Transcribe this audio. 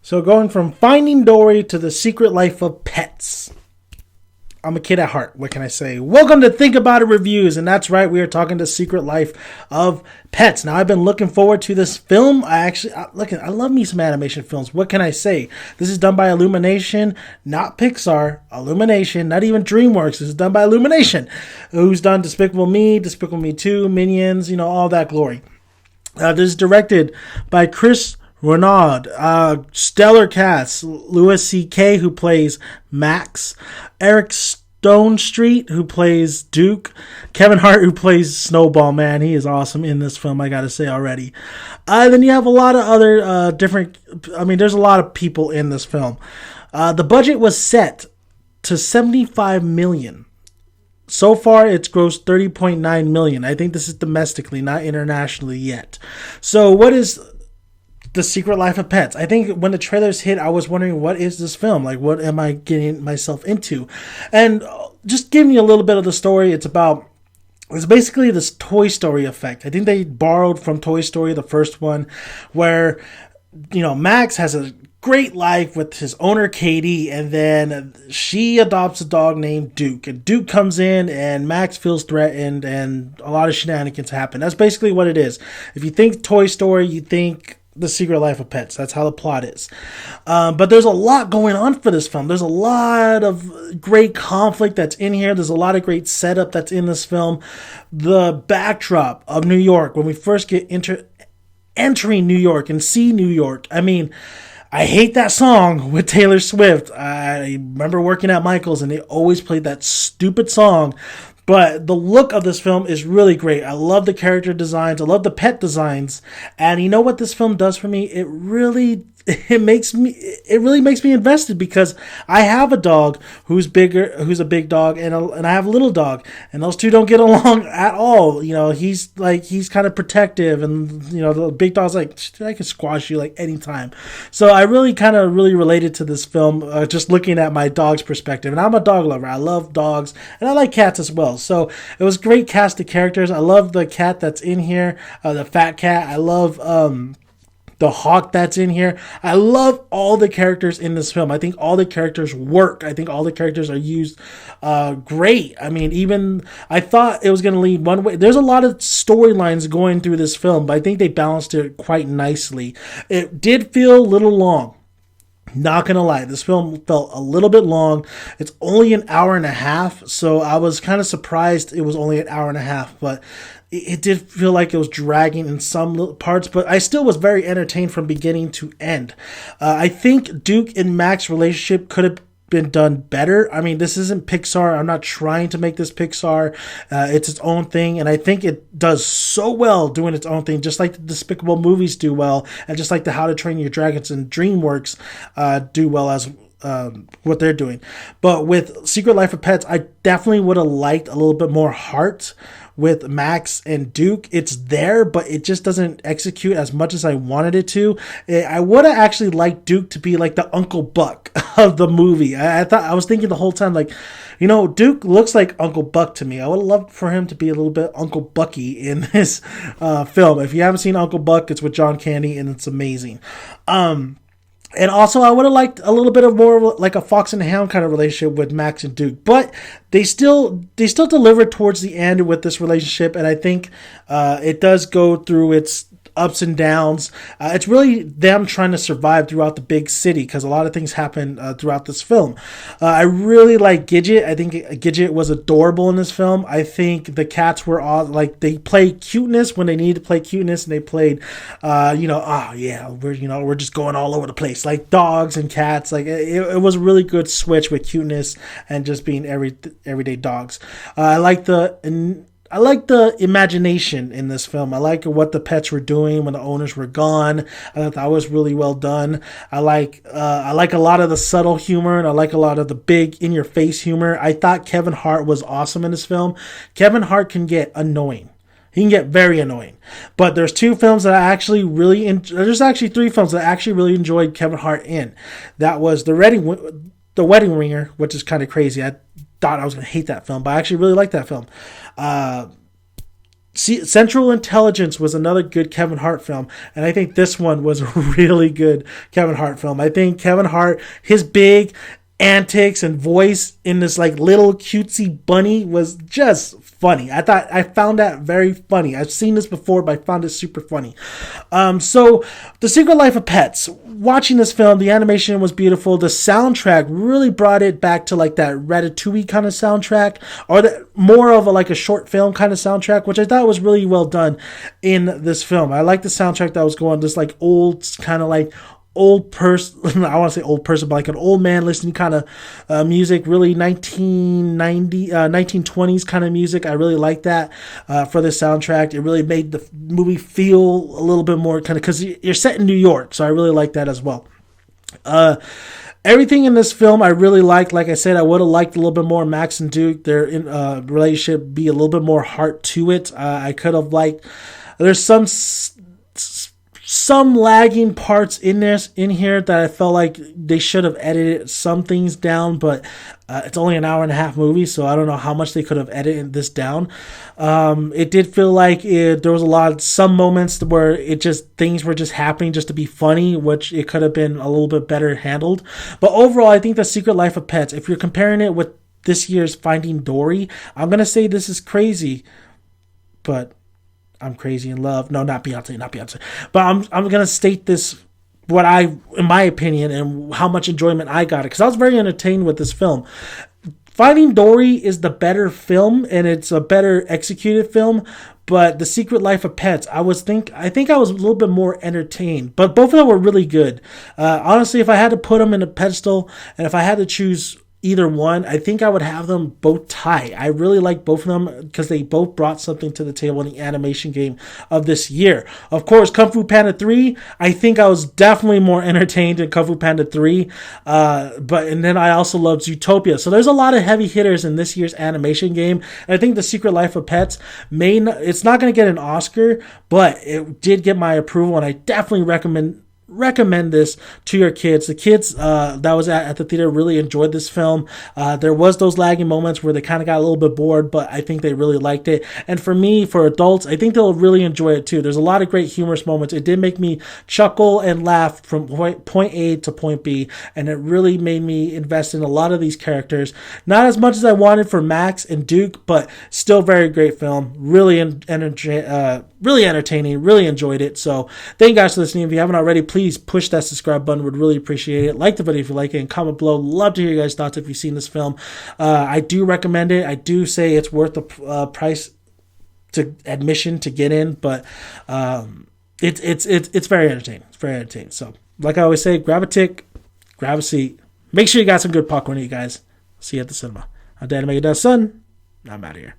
So going from Finding Dory to The Secret Life of Pets. I'm a kid at heart. What can I say? Welcome to Think About It Reviews. And that's right, we are talking to Secret Life of Pets. Now, I've been looking forward to this film. I love me some animation films. What can I say? This is done by Illumination, not Pixar. Illumination, not even DreamWorks. This is done by Illumination, who's done Despicable Me, Despicable Me 2, Minions, all that glory. This is directed by Chris Renaud, stellar cast: Louis C.K., who plays Max, Eric Stonestreet, who plays Duke, Kevin Hart, who plays Snowball. Man, he is awesome in this film, I gotta say already. Then you have a lot of other there's a lot of people in this film. The budget was set to $75 million. So far, it's grossed $30.9 million. I think this is domestically, not internationally yet. So what is The Secret Life of Pets? I think when the trailers hit, I was wondering, what is this film? Like, what am I getting myself into? And just giving you a little bit of the story, it's basically this Toy Story effect. I think they borrowed from Toy Story, the first one, where, Max has a great life with his owner, Katie, and then she adopts a dog named Duke. And Duke comes in, and Max feels threatened, and a lot of shenanigans happen. That's basically what it is. If you think Toy Story, you think The Secret Life of Pets. That's how the plot is. But there's a lot going on for this film. There's a lot of great conflict that's in here. There's a lot of great setup that's in this film. The backdrop of New York, when we first get entering New York and see New York. I hate that song with Taylor Swift. I remember working at Michael's and they always played that stupid song. But the look of this film is really great. I love the character designs. I love the pet designs. And you know what this film does for me? It really makes me invested, because I have a dog who's a big dog, and I have a little dog, and those two don't get along at all. He's kind of protective, and the big dog's like, I can squash you like anytime. So I really related to this film, just looking at my dog's perspective. And I'm a dog lover. I love dogs, and I like cats as well. So it was great cast of characters. I love the cat that's in here, the fat cat. I love the hawk that's in here. I love all the characters in this film. I think all the characters work. I think all the characters are used great. Even I thought it was going to lead one way. There's a lot of storylines going through this film, but I think they balanced it quite nicely. It did feel a little long. Not gonna lie, this film felt a little bit long. It's only an hour and a half, so I was kind of surprised it was only an hour and a half, but it did feel like it was dragging in some parts, but I still was very entertained from beginning to end. I think Duke and Max's relationship could have been done better. This isn't Pixar. I'm not trying to make this Pixar. It's its own thing, and I think it does so well doing its own thing, just like the Despicable movies do well, and just like the How to Train Your Dragons and DreamWorks do well as what they're doing. But with Secret Life of Pets, I definitely would have liked a little bit more heart with Max and Duke. It's there, but it just doesn't execute as much as I wanted it to. I would have actually liked Duke to be like the Uncle Buck of the movie. I was thinking the whole time, Duke looks like Uncle Buck to me. I would have loved for him to be a little bit Uncle Bucky in this film. If you haven't seen Uncle Buck, it's with John Candy, and it's amazing. And also, I would have liked a little bit of more like a fox and hound kind of relationship with Max and Duke, but they still delivered towards the end with this relationship, and I think it does go through its ups and downs. It's really them trying to survive throughout the big city, because a lot of things happen throughout this film. I really like Gidget. I think Gidget was adorable in this film. I think the cats were all they played cuteness when they needed to play cuteness, and they played we're just going all over the place, like dogs and cats. It was a really good switch with cuteness and just being everyday dogs. I like the imagination in this film. I like what the pets were doing when the owners were gone. I thought that was really well done. I like a lot of the subtle humor, and I like a lot of the big in-your-face humor. I thought Kevin Hart was awesome in this film. Kevin Hart can get annoying. He can get very annoying. But there's two films that I actually really there's actually three films that I actually really enjoyed Kevin Hart in. That was The Wedding Ringer, which is kind of crazy. I thought I was going to hate that film, but I actually really liked that film. Central Intelligence was another good Kevin Hart film, and I think this one was a really good Kevin Hart film. I think Kevin Hart, his big antics and voice in this like little cutesy bunny was just funny. I found that very funny. I've seen this before, but I found it super funny. So The Secret Life of Pets. Watching this film, the animation was beautiful. The soundtrack really brought it back to like that Ratatouille kind of soundtrack, or more of like a short film kind of soundtrack, which I thought was really well done in this film. I like the soundtrack that was going, this like old kind of like old person, I want to say old person, but like an old man listening kind of music, really 1920s kind of music. I really like that for the soundtrack. It really made the movie feel a little bit more kind of, because you're set in New York, so I really like that as well. Everything in this film I really liked. Like I said, I would have liked a little bit more Max and Duke, their relationship, be a little bit more heart to it. I could have liked, there's some lagging parts in here that I felt like they should have edited some things down, but it's only an hour and a half movie, so I don't know how much they could have edited this down. It did feel like there was some moments where things were just happening just to be funny, which it could have been a little bit better handled. But overall, I think The Secret Life of Pets, if you're comparing it with this year's Finding Dory, I'm gonna say this is crazy, but I'm crazy in love. No, not Beyonce. But I'm gonna state this, in my opinion, and how much enjoyment I got it, because I was very entertained with this film. Finding Dory is the better film, and it's a better executed film. But The Secret Life of Pets, I think I was a little bit more entertained. But both of them were really good. Honestly, if I had to put them in a pedestal, and if I had to choose either one, I think I would have them both tie. I really like both of them because they both brought something to the table in the animation game of this year. Of course, Kung Fu Panda 3, I think I was definitely more entertained in Kung Fu Panda 3. And then I also loved Zootopia. So there's a lot of heavy hitters in this year's animation game. And I think The Secret Life of Pets it's not going to get an Oscar, but it did get my approval, and I definitely recommend this to your kids. The kids that was at the theater really enjoyed this film. There was those lagging moments where they kind of got a little bit bored, but I think they really liked it. And for adults, I think they'll really enjoy it too. There's a lot of great humorous moments. It did make me chuckle and laugh from point A to point B, and it really made me invest in a lot of these characters. Not as much as I wanted for Max and Duke, but still very great film. Really entertaining. Really enjoyed it. So thank you guys for listening. If you haven't already, please push that subscribe button. Would really appreciate it. Like the video if you like it, and comment below. Love to hear your guys' thoughts if you've seen this film. I do recommend it. I do say it's worth the price to admission to get in, but it's very entertaining. It's very entertaining. So, like I always say, grab a tick, grab a seat. Make sure you got some good popcorn, you guys. See you at the cinema. I'm Dad, make it done, son. I'm out of here.